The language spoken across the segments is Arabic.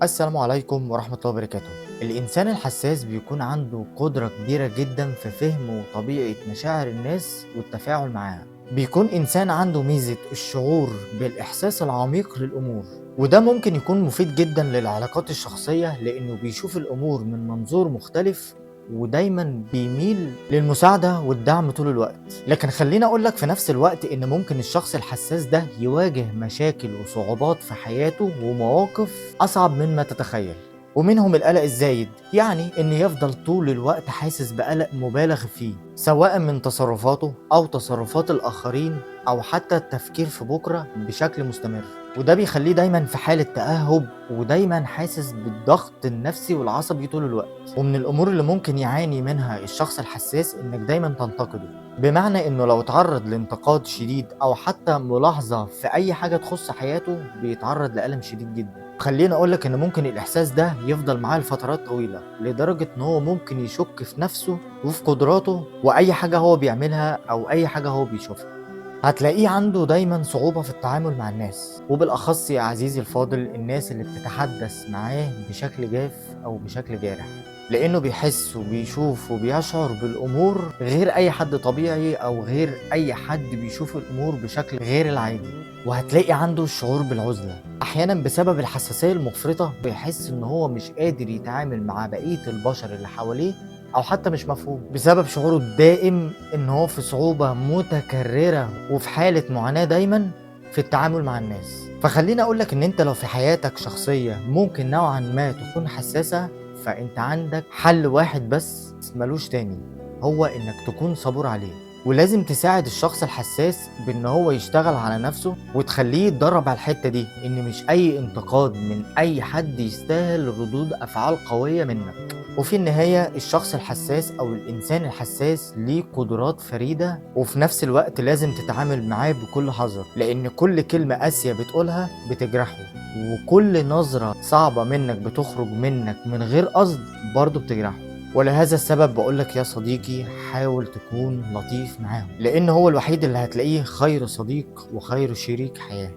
السلام عليكم ورحمة الله وبركاته. الإنسان الحساس بيكون عنده قدرة كبيرة جدا في فهم وطبيعة مشاعر الناس والتفاعل معاها. بيكون إنسان عنده ميزة الشعور بالإحساس العميق للأمور، وده ممكن يكون مفيد جدا للعلاقات الشخصية لأنه بيشوف الأمور من منظور مختلف، ودايما بيميل للمساعدة والدعم طول الوقت. لكن خليني أقولك في نفس الوقت إن ممكن الشخص الحساس ده يواجه مشاكل وصعوبات في حياته ومواقف أصعب مما تتخيل، ومنهم القلق الزايد، يعني إن يفضل طول الوقت حاسس بقلق مبالغ فيه سواء من تصرفاته أو تصرفات الآخرين أو حتى التفكير في بكرة بشكل مستمر. وده بيخليه دايما في حالة تأهب ودايما حاسس بالضغط النفسي والعصبي طول الوقت. ومن الأمور اللي ممكن يعاني منها الشخص الحساس إنك دايما تنتقده، بمعنى إنه لو اتعرض لانتقاد شديد أو حتى ملاحظة في أي حاجة تخص حياته بيتعرض لألم شديد جدا. خليني أقولك إن ممكن الإحساس ده يفضل معاه لفترات طويلة لدرجة إن هو ممكن يشك في نفسه وفي قدراته وأي حاجة هو بيعملها أو أي حاجة هو بيشوفها. هتلاقيه عنده دايما صعوبة في التعامل مع الناس، وبالأخص يا عزيزي الفاضل الناس اللي بتتحدث معاه بشكل جاف أو بشكل جارح، لأنه بيحس وبيشوف وبيشعر بالأمور غير أي حد طبيعي أو غير أي حد بيشوف الأمور بشكل غير العادي. وهتلاقي عنده الشعور بالعزلة أحيانا بسبب الحساسية المفرطة، بيحس إن هو مش قادر يتعامل مع بقية البشر اللي حواليه أو حتى مش مفهوم بسبب شعوره الدائم إن هو في صعوبة متكررة وفي حالة معاناة دايما في التعامل مع الناس. فخليني أقولك إن أنت لو في حياتك شخصية ممكن نوعا ما تكون حساسة، فأنت عندك حل واحد بس ملوش تاني، هو إنك تكون صبور عليه. ولازم تساعد الشخص الحساس بإن هو يشتغل على نفسه وتخليه يتدرب على الحتة دي، إن مش أي انتقاد من أي حد يستاهل ردود أفعال قوية منك. وفي النهاية الشخص الحساس أو الإنسان الحساس ليه قدرات فريدة، وفي نفس الوقت لازم تتعامل معاه بكل حذر، لأن كل كلمة قاسية بتقولها بتجرحه، وكل نظرة صعبة منك بتخرج منك من غير قصد برضه بتجرحه. ولهذا السبب بقولك يا صديقي حاول تكون لطيف معاهم، لأن هو الوحيد اللي هتلاقيه خير صديق وخير شريك حياة.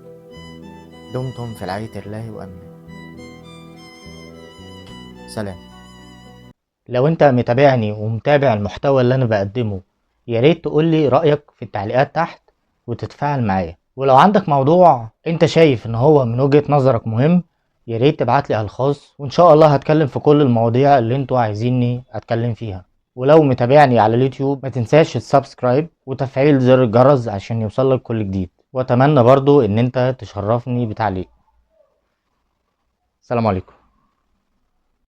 دمتم في رعاية الله وأمنه. سلام. لو انت متابعني ومتابع المحتوى اللي انا بقدمه، يا ريت تقولي رأيك في التعليقات تحت وتتفاعل معايا. ولو عندك موضوع انت شايف ان هو من وجهة نظرك مهم، يا ريت تبعتلي على الخاص، وان شاء الله هتكلم في كل المواضيع اللي انتوا عايزيني اتكلم فيها. ولو متابعني على اليوتيوب ما تنساش السبسكرايب وتفعيل زر الجرس عشان يوصلك كل جديد، واتمنى برضو ان انت تشرفني بتعليق. السلام عليكم.